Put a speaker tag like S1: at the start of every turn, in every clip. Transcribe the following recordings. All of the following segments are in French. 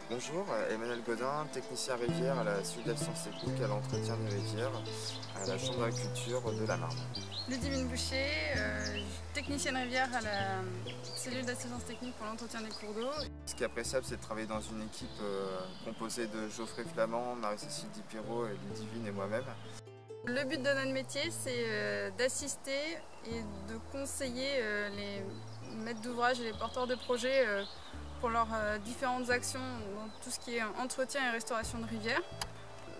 S1: Bonjour, Emmanuel Godin, technicien rivière à la Suite d'Assistance Technique à l'entretien des rivières à la Chambre d'agriculture de la Marne.
S2: Ludivine Boucher, technicienne rivière à la cellule d'assistance technique pour l'entretien des cours d'eau.
S1: Ce qui est appréciable, c'est de travailler dans une équipe composée de Geoffrey Flamand, Marie-Cécile Dipiro, Ludivine et moi-même.
S2: Le but de notre métier, c'est d'assister et de conseiller les maîtres d'ouvrage et les porteurs de projets pour leurs différentes actions dans tout ce qui est entretien et restauration de rivières.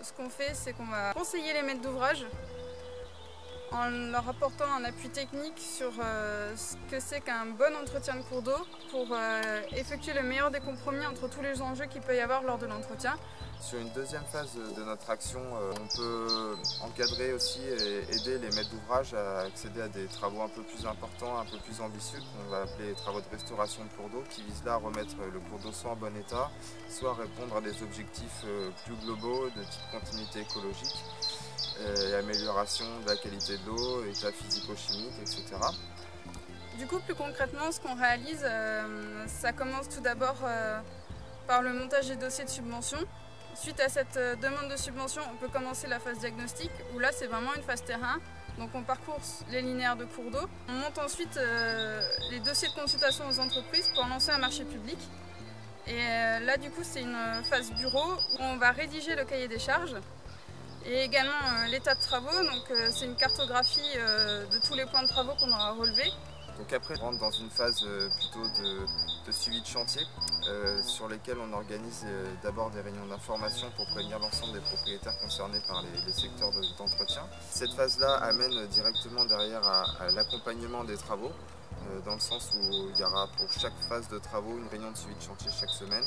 S2: Ce qu'on fait, c'est qu'on va conseiller les maîtres d'ouvrage en leur apportant un appui technique sur ce que c'est qu'un bon entretien de cours d'eau pour effectuer le meilleur des compromis entre tous les enjeux qu'il peut y avoir lors de l'entretien.
S1: Sur une deuxième phase de notre action, on peut encadrer aussi et aider les maîtres d'ouvrage à accéder à des travaux un peu plus importants, un peu plus ambitieux, qu'on va appeler les travaux de restauration de cours d'eau, qui visent là à remettre le cours d'eau soit en bon état, soit à répondre à des objectifs plus globaux de type continuité écologique et amélioration de la qualité de l'eau, état physico-chimique, etc.
S2: Du coup, plus concrètement, ce qu'on réalise, ça commence tout d'abord par le montage des dossiers de subvention. Suite à cette demande de subvention, on peut commencer la phase diagnostic, où là c'est vraiment une phase terrain. Donc on parcourt les linéaires de cours d'eau. On monte ensuite les dossiers de consultation aux entreprises pour lancer un marché public. Et là du coup c'est une phase bureau où on va rédiger le cahier des charges. Et également l'état de travaux, donc c'est une cartographie de tous les points de travaux qu'on aura relevés.
S1: Donc après, on rentre dans une phase plutôt de suivi de chantier sur lesquels on organise d'abord des réunions d'information pour prévenir l'ensemble des propriétaires concernés par les secteurs d'entretien. Cette phase-là amène directement derrière à l'accompagnement des travaux, dans le sens où il y aura pour chaque phase de travaux une réunion de suivi de chantier chaque semaine.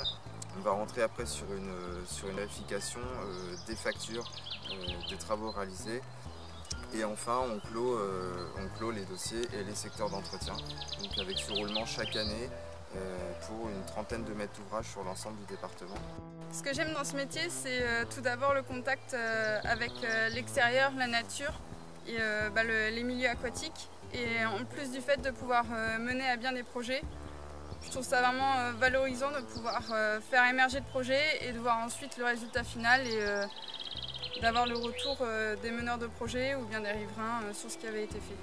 S1: On va rentrer après sur une vérification des factures des travaux réalisés. Et enfin, on clôt les dossiers et les secteurs d'entretien, donc avec ce roulement chaque année pour une trentaine de maîtres d'ouvrage sur l'ensemble du département.
S2: Ce que j'aime dans ce métier, c'est tout d'abord le contact avec l'extérieur, la nature et les milieux aquatiques. Et en plus du fait de pouvoir mener à bien des projets, je trouve ça vraiment valorisant de pouvoir faire émerger le projet et de voir ensuite le résultat final et d'avoir le retour des meneurs de projet ou bien des riverains sur ce qui avait été fait.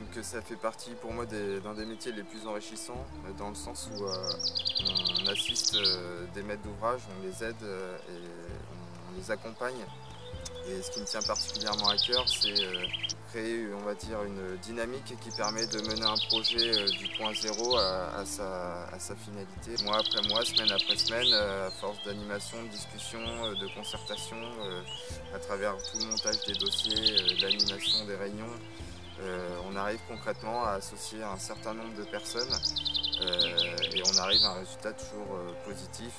S1: Donc ça fait partie pour moi d'un des métiers les plus enrichissants, dans le sens où on assiste des maîtres d'ouvrage, on les aide et on les accompagne. Et ce qui me tient particulièrement à cœur, c'est créer, on va dire, une dynamique qui permet de mener un projet du point zéro à sa finalité. Mois après mois, semaine après semaine, à force d'animation, de discussion, de concertation, à travers tout le montage des dossiers, l'animation des réunions, on arrive concrètement à associer un certain nombre de personnes et on arrive à un résultat toujours positif.